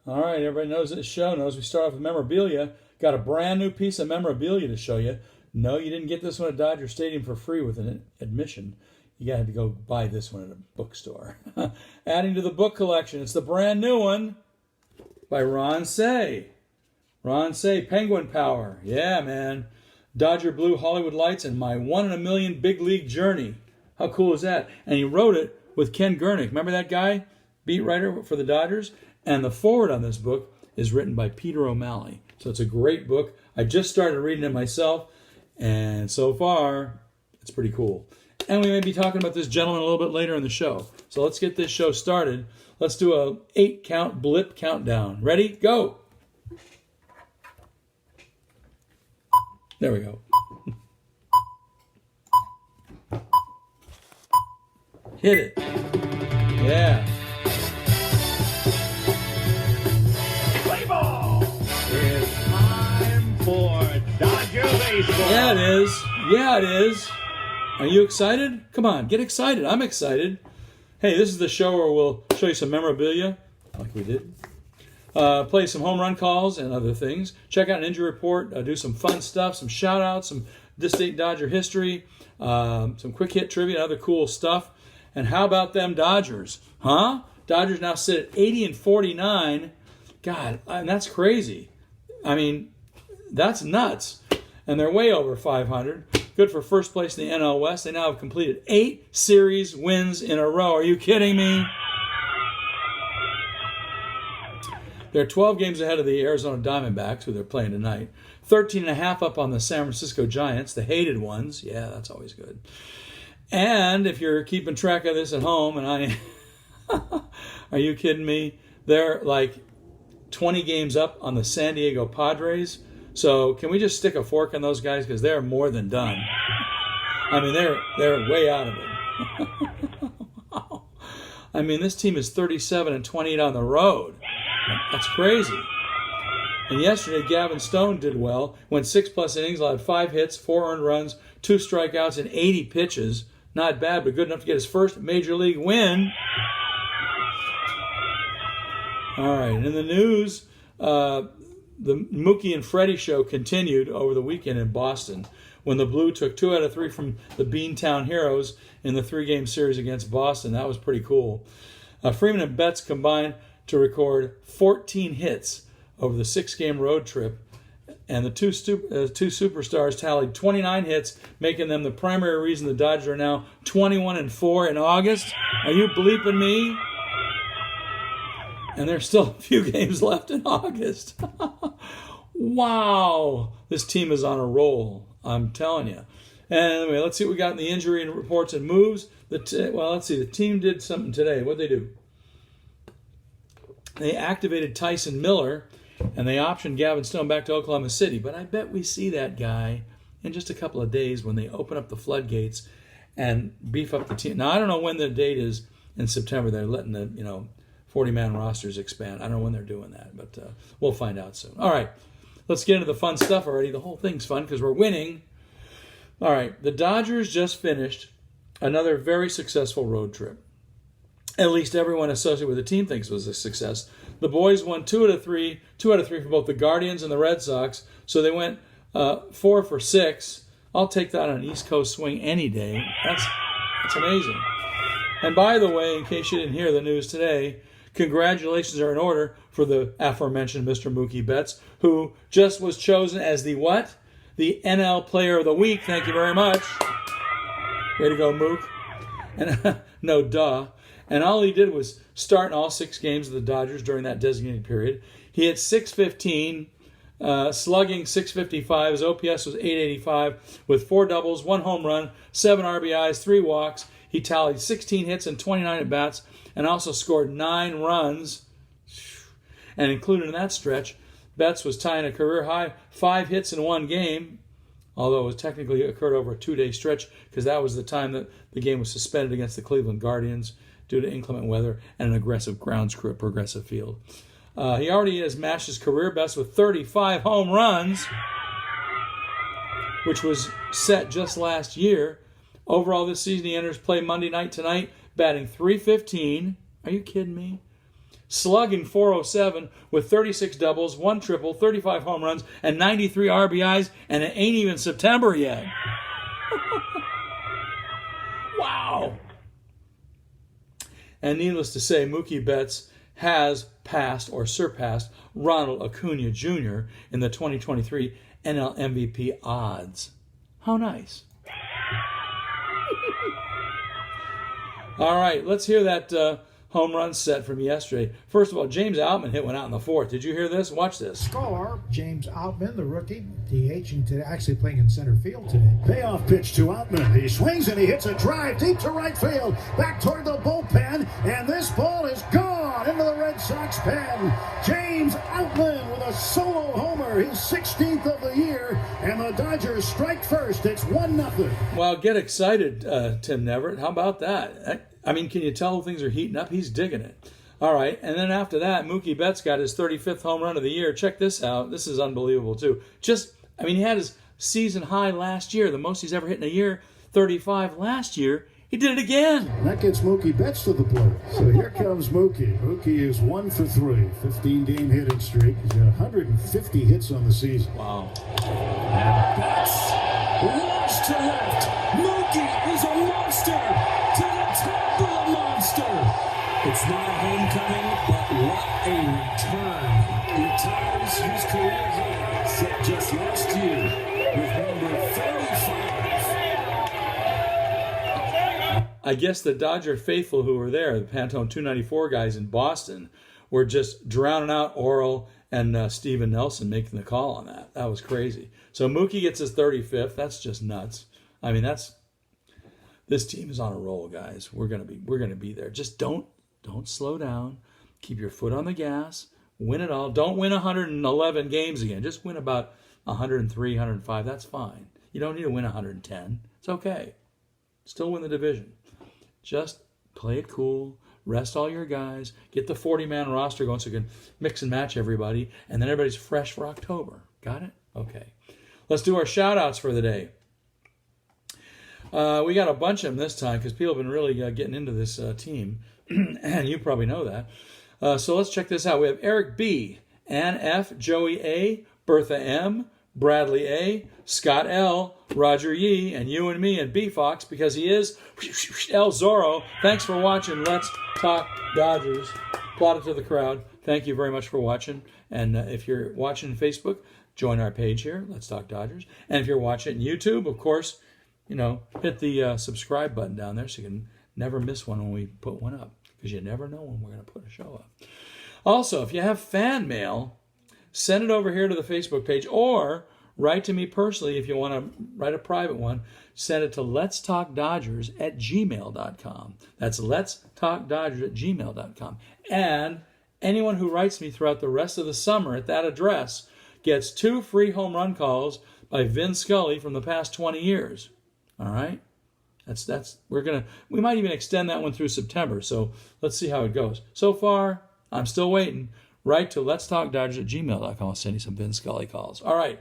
All right, everybody knows this show knows we start off with memorabilia. Got a brand new piece of memorabilia to show you. No, you didn't get this one at Dodger Stadium for free with an admission. You got to go buy this one at a bookstore. Adding to the book collection, it's the brand new one by Ron Cey. Ron Cey, Penguin Power. Yeah, man. Dodger Blue, Hollywood Lights, and My 1 in a Million Big League Journey. How cool is that? And he wrote it with Ken Gernick. Remember that guy? Beat writer for the Dodgers? And the foreword on this book is written by Peter O'Malley. So it's a great book. I just started reading it myself, and so far, it's pretty cool. And we may be talking about this gentleman a little bit later in the show. So let's get this show started. Let's do a 8-count blip countdown. Ready? Go! There we go. Hit it. Yeah. Play ball! It's time for Dodger Baseball. Yeah, it is. Yeah, it is. Are you excited? Come on, get excited. I'm excited. Hey, this is the show where we'll show you some memorabilia, like we did. Play some home run calls and other things. Check out an injury report. Do some fun stuff, some shout-outs, some this date Dodger history, some quick hit trivia, and other cool stuff. And how about them Dodgers? Huh? Dodgers now sit at 80 and 49. God, and that's crazy. I mean, that's nuts. And they're way over 500. Good for first place in the NL West. They now have completed 8 series wins in a row. Are you kidding me? They're 12 games ahead of the Arizona Diamondbacks, who they're playing tonight. 13 and a half up on the San Francisco Giants, the hated ones. Yeah, that's always good. And if you're keeping track of this at home, and are you kidding me? They're like 20 games up on the San Diego Padres. So can we just stick a fork in those guys, because they're more than done. I mean, they're way out of it. Wow. I mean, this team is 37 and 28 on the road. That's crazy. And yesterday, Gavin Stone did well. Went 6+ innings, allowed 5 hits, 4 earned runs, 2 strikeouts, and 80 pitches. Not bad, but good enough to get his first major league win. All right, in the news, the Mookie and Freddie show continued over the weekend in Boston when the Blue took 2 out of 3 from the Beantown Heroes in the 3-game series against Boston. That was pretty cool. Freeman and Betts combined to record 14 hits over the 6-game road trip, and the two superstars tallied 29 hits, making them the primary reason the Dodgers are now 21 and 4 in August. Are you bleeping me? And there's still a few games left in August. Wow. This team is on a roll, I'm telling you. And anyway, let's see what we got in the injury reports and moves. Let's see. The team did something today. What'd they do? They activated Tyson Miller, and they optioned Gavin Stone back to Oklahoma City. But I bet we see that guy in just a couple of days when they open up the floodgates and beef up the team. Now, I don't know when the date is in September. They're letting the 40-man rosters expand. I don't know when they're doing that, but we'll find out soon. All right, let's get into the fun stuff already. The whole thing's fun because we're winning. All right, the Dodgers just finished another very successful road trip. At least everyone associated with the team thinks it was a success. The boys won 2 out of 3 for both the Guardians and the Red Sox, so they went 4 for 6. I'll take that on an East Coast swing any day. That's amazing. And by the way, in case you didn't hear the news today, congratulations are in order for the aforementioned Mr. Mookie Betts, who just was chosen as the what? The NL Player of the Week. Thank you very much. Way to go, Mook. And no duh. And all he did was start in all 6 games of the Dodgers during that designated period. He hit .615, slugging .655. His OPS was .885 with 4 doubles, 1 home run, 7 RBIs, 3 walks. He tallied 16 hits and 29 at-bats and also scored 9 runs. And included in that stretch, Betts was tying a career high 5 hits in 1 game, although it was technically occurred over a 2-day stretch because that was the time that the game was suspended against the Cleveland Guardians due to inclement weather and an aggressive grounds crew at Progressive Field. He already has matched his career best with 35 home runs, which was set just last year. Overall this season, he enters play Monday night tonight, batting .315. Are you kidding me? slugging .407 with 36 doubles, 1 triple, 35 home runs, and 93 RBIs, and it ain't even September yet. Wow. And needless to say, Mookie Betts has passed or surpassed Ronald Acuna Jr. in the 2023 NL MVP odds. How nice. All right, let's hear that home run set from yesterday. First of all, James Outman hit one out in the 4th. Did you hear this? Watch this. Score, James Outman, the rookie, DHing today, actually playing in center field today. Payoff pitch to Outman. He swings and he hits a drive deep to right field, back toward the bullpen, and this ball is gone into the Red Sox pen. James Outman with a solo homer, his 16th of the year, and the Dodgers strike first. It's 1-0. Well, get excited, Tim Neverett. How about that? I mean, can you tell things are heating up? He's digging it. All right, and then after that, Mookie Betts got his 35th home run of the year. Check this out. This is unbelievable, too. He had his season high last year, the most he's ever hit in a year, 35 last year. He did it again. And that gets Mookie Betts to the plate. So here comes Mookie. Mookie is 1 for 3, 15-game hitting streak. He's got 150 hits on the season. Wow. And Betts launched to left. Mookie is a monster. To the top of the monster. It's not a homecoming, but what a return. Retires his career high set just last year with number 35. I guess the Dodger faithful who were there, the Pantone 294 guys in Boston, were just drowning out Oral and Steven Nelson making the call on that. That was crazy. So Mookie gets his 35th. That's just nuts. I mean, this team is on a roll, guys. We're gonna be there. Just don't slow down. Keep your foot on the gas. Win it all. Don't win 111 games again. Just win about 103, 105. That's fine. You don't need to win 110. It's okay. Still win the division. Just play it cool. Rest all your guys. Get the 40-man roster going so you can mix and match everybody. And then everybody's fresh for October. Got it? Okay. Let's do our shout-outs for the day. We got a bunch of them this time because people have been really getting into this team. And you probably know that. So let's check this out. We have Eric B., Ann F., Joey A., Bertha M., Bradley A., Scott L., Roger Yee, and you and me and B. Fox because he is El Zorro. Thanks for watching Let's Talk Dodgers. Applaud it to the crowd. Thank you very much for watching. And if you're watching Facebook, join our page here, Let's Talk Dodgers. And if you're watching YouTube, of course, hit the subscribe button down there so you can never miss one when we put one up, because you never know when we're going to put a show up. Also, if you have fan mail, send it over here to the Facebook page, or write to me personally if you want to write a private one. Send it to letstalkdodgers@gmail.com. That's letstalkdodgers@gmail.com. And anyone who writes me throughout the rest of the summer at that address gets 2 free home run calls by Vin Scully from the past 20 years. All right? We might even extend that one through September, so let's see how it goes. So far, I'm still waiting. Write to letstalkdodgers@gmail.com. I'll send you some Vin Scully calls. All right,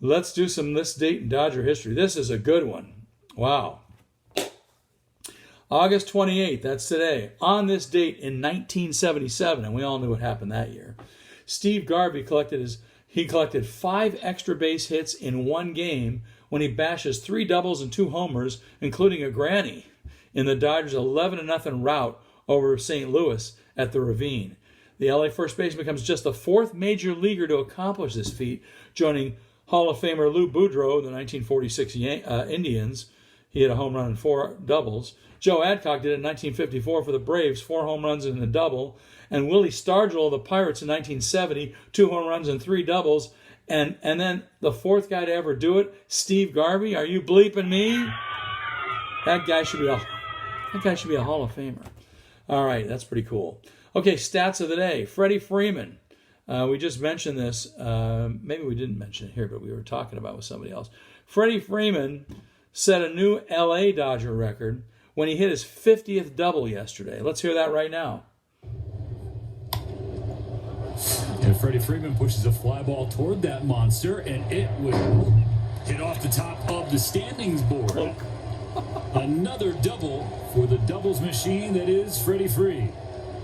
let's do some this date in Dodger history. This is a good one. Wow. August 28th, that's today. On this date in 1977, and we all knew what happened that year, Steve Garvey collected 5 extra base hits in one game when he bashes 3 doubles and 2 homers, including a granny, in the Dodgers' 11-0 rout over St. Louis at the Ravine. The LA first baseman becomes just the 4th major leaguer to accomplish this feat, joining Hall of Famer Lou Boudreau of the 1946 Indians. He hit a home run and 4 doubles. Joe Adcock did it in 1954 for the Braves, 4 home runs and a double. And Willie Stargell of the Pirates in 1970, 2 home runs and 3 doubles. And then the 4th guy to ever do it, Steve Garvey. Are you bleeping me? That guy should be a Hall of Famer. All right, that's pretty cool. Okay, stats of the day. Freddie Freeman. We just mentioned this. Maybe we didn't mention it here, but we were talking about it with somebody else. Freddie Freeman set a new LA Dodger record when he hit his 50th double yesterday. Let's hear that right now. And Freddie Freeman pushes a fly ball toward that monster, and it will hit off the top of the standings board. Another double for the doubles machine that is Freddie Free.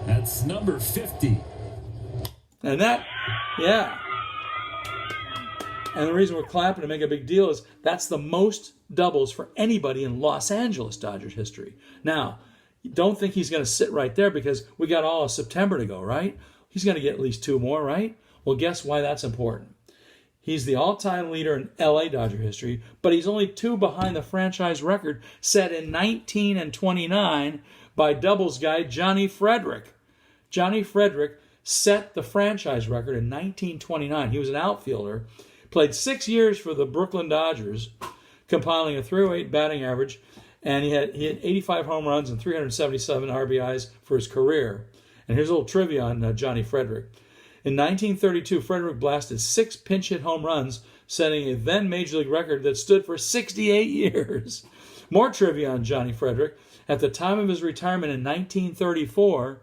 That's number 50. And that, yeah. And the reason we're clapping to make a big deal is that's the most doubles for anybody in Los Angeles Dodgers history. Now, don't think he's going to sit right there because we got all of September to go, right? He's going to get at least 2 more, right? Well, guess why that's important? He's the all-time leader in LA Dodger history, but he's only 2 behind the franchise record set in 19 and 29 by doubles guy Johnny Frederick. Johnny Frederick set the franchise record in 1929. He was an outfielder, played 6 years for the Brooklyn Dodgers, compiling a 308 batting average, and he had 85 home runs and 377 RBIs for his career. And here's a little trivia on Johnny Frederick. In 1932, Frederick blasted 6 pinch hit home runs, setting a then Major League record that stood for 68 years. More trivia on Johnny Frederick. At the time of his retirement in 1934,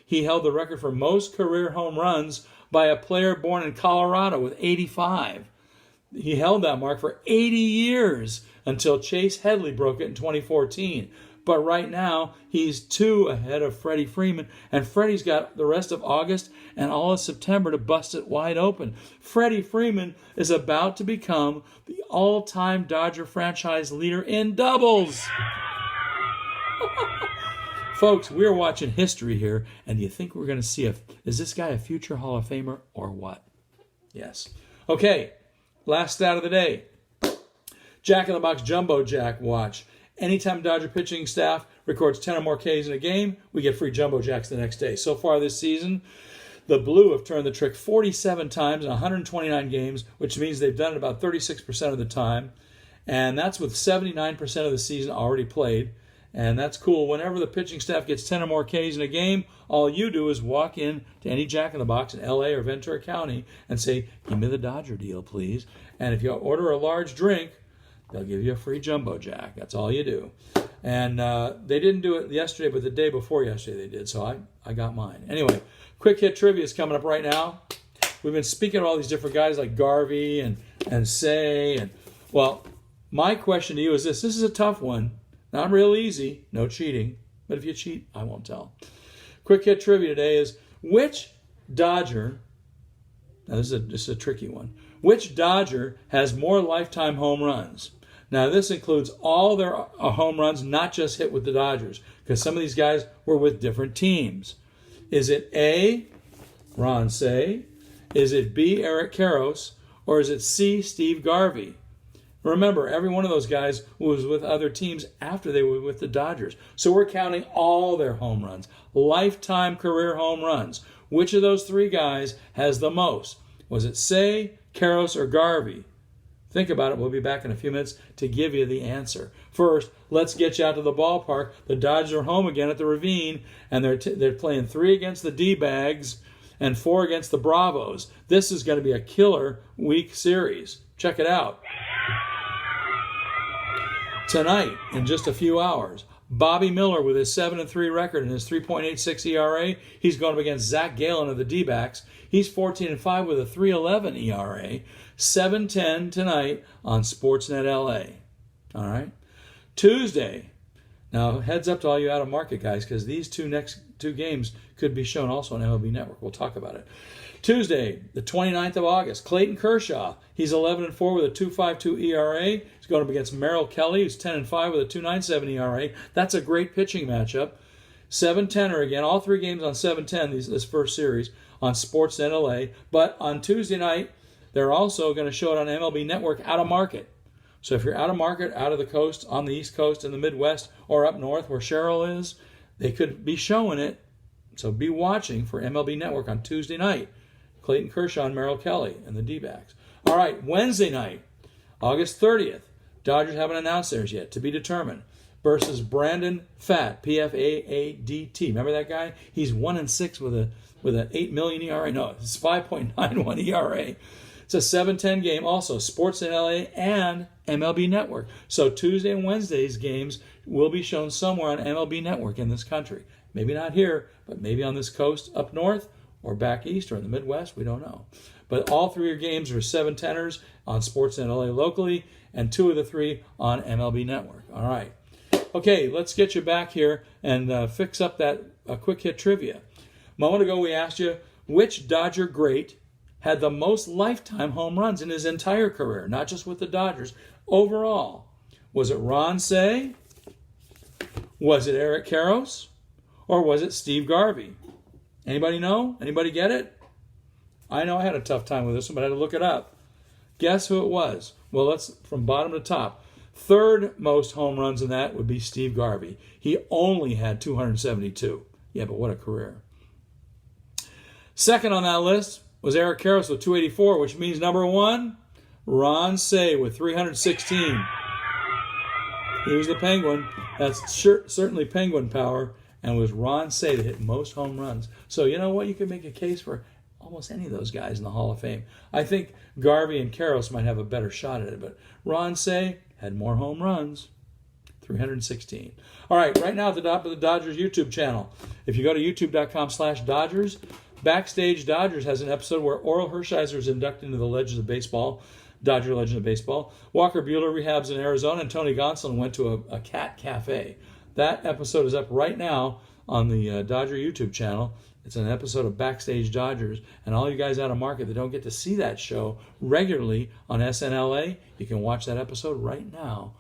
he held the record for most career home runs by a player born in Colorado with 85. He held that mark for 80 years until Chase Headley broke it in 2014. But right now, he's 2 ahead of Freddie Freeman, and Freddie's got the rest of August and all of September to bust it wide open. Freddie Freeman is about to become the all-time Dodger franchise leader in doubles. Folks, we're watching history here, and do you think we're going to see is this guy a future Hall of Famer or what? Yes. Okay, last stat of the day. Jack in the Box Jumbo Jack watch. Anytime Dodger pitching staff records 10 or more Ks in a game, we get free Jumbo Jacks the next day. So far this season, the Blue have turned the trick 47 times in 129 games, which means they've done it about 36% of the time. And that's with 79% of the season already played. And that's cool. Whenever the pitching staff gets 10 or more Ks in a game, all you do is walk in to any Jack in the Box in LA or Ventura County and say, give me the Dodger deal, please. And if you order a large drink, they'll give you a free Jumbo Jack. That's all you do. And they didn't do it yesterday, but the day before yesterday they did. So I got mine. Anyway, quick hit trivia is coming up right now. We've been speaking of all these different guys like Garvey and Say. And well, my question to you is this. This is a tough one. Not real easy. No cheating. But if you cheat, I won't tell. Quick hit trivia today is which Dodger, now this is a tricky one, which Dodger has more lifetime home runs? Now, this includes all their home runs, not just hit with the Dodgers, because some of these guys were with different teams. Is it A, Ron Cey? Is it B, Eric Karros? Or is it C, Steve Garvey? Remember, every one of those guys was with other teams after they were with the Dodgers. So we're counting all their home runs, lifetime career home runs. Which of those 3 guys has the most? Was it Cey, Karros, or Garvey? Think about it. We'll be back in a few minutes to give you the answer. First, let's get you out to the ballpark. The Dodgers are home again at the Ravine, and they're playing 3 against the D-Bags and 4 against the Bravos. This is going to be a killer week series. Check it out. Tonight, in just a few hours, Bobby Miller with his 7-3 record and his 3.86 ERA. He's going up against Zach Gallen of the D-Backs. He's 14-5 with a 3.11 ERA. 7:10 tonight on Sportsnet LA. All right. Tuesday. Now, heads up to all you out-of-market guys, because these next two games could be shown also on MLB Network. We'll talk about it. Tuesday, the 29th of August, Clayton Kershaw. He's 11-4 with a 2.52 ERA. He's going up against Merrill Kelly, who's 10-5 with a 2.97 ERA. That's a great pitching matchup. 7-10er again. All 3 games on 7-10 this first series on Sportsnet LA. But on Tuesday night, they're also going to show it on MLB Network out of market. So if you're out of market, out of the coast, on the East Coast, in the Midwest, or up north where Cheryl is, they could be showing it. So be watching for MLB Network on Tuesday night. Clayton Kershaw and Merrill Kelly and the D-Backs. All right, Wednesday night, August 30th. Dodgers haven't announced theirs yet, to be determined. Versus Brandon Pfaadt, P-F-A-A-D-T. Remember that guy? He's 1-6 with an 8 million ERA. No, it's 5.91 ERA. It's a 7-10 game, also Sportsnet LA and MLB Network. So Tuesday and Wednesday's games will be shown somewhere on MLB Network in this country. Maybe not here, but maybe on this coast up north or back east or in the Midwest. We don't know. But all 3 games are 7-10ers on Sportsnet LA locally and 2 of the 3 on MLB Network. All right. Okay, let's get you back here and fix up that quick hit trivia. A moment ago we asked you which Dodger great had the most lifetime home runs in his entire career, not just with the Dodgers, overall. Was it Ron Cey? Was it Eric Karros? Or was it Steve Garvey? Anybody know? Anybody get it? I know I had a tough time with this one, but I had to look it up. Guess who it was? Well, let's from bottom to top. Third most home runs in that would be Steve Garvey. He only had 272. Yeah, but what a career. Second on that list was Eric Karros with 284, which means number one, Ron Cey with 316. He was the Penguin. That's certainly Penguin power. And it was Ron Cey that hit most home runs. So you know what? You could make a case for almost any of those guys in the Hall of Fame. I think Garvey and Karros might have a better shot at it, but Ron Cey had more home runs, 316. All right, right now at the top of the Dodgers YouTube channel. If you go to youtube.com/Dodgers, Backstage Dodgers has an episode where Orel Hershiser is inducted into the Legends of Baseball, Dodger Legend of Baseball. Walker Buehler rehabs in Arizona, and Tony Gonsolin went to a cat cafe. That episode is up right now on the Dodger YouTube channel. It's an episode of Backstage Dodgers. And all you guys out of market that don't get to see that show regularly on SNLA, you can watch that episode right now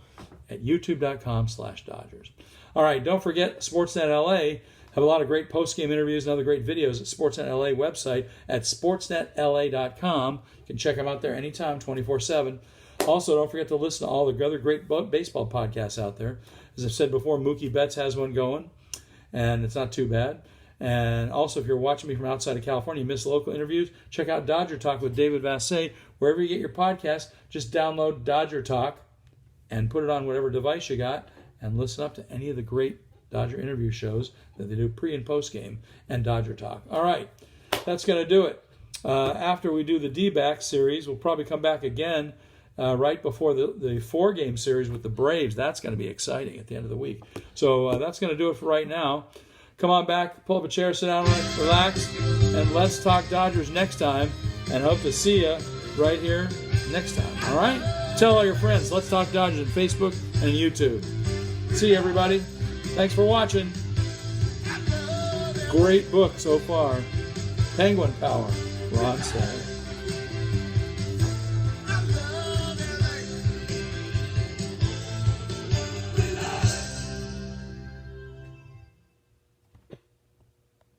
at youtube.com/Dodgers. All right, don't forget Sportsnet LA have a lot of great post-game interviews and other great videos at Sportsnet LA website at sportsnetla.com. You can check them out there anytime, 24/7. Also, don't forget to listen to all the other great baseball podcasts out there. As I've said before, Mookie Betts has one going, and it's not too bad. And also, if you're watching me from outside of California, you miss local interviews, check out Dodger Talk with David Vassegh. Wherever you get your podcast, just download Dodger Talk and put it on whatever device you got and listen up to any of the great Dodger interview shows that they do pre- and post-game and Dodger Talk. All right, that's going to do it. After we do the D-back series, we'll probably come back again right before the four-game series with the Braves. That's going to be exciting at the end of the week. So that's going to do it for right now. Come on back, pull up a chair, sit down, relax, and let's talk Dodgers next time. And hope to see you right here next time. All right? Tell all your friends. Let's talk Dodgers on Facebook and YouTube. See you, everybody. Thanks for watching. Great book so far. Penguin Power, Ron Cey.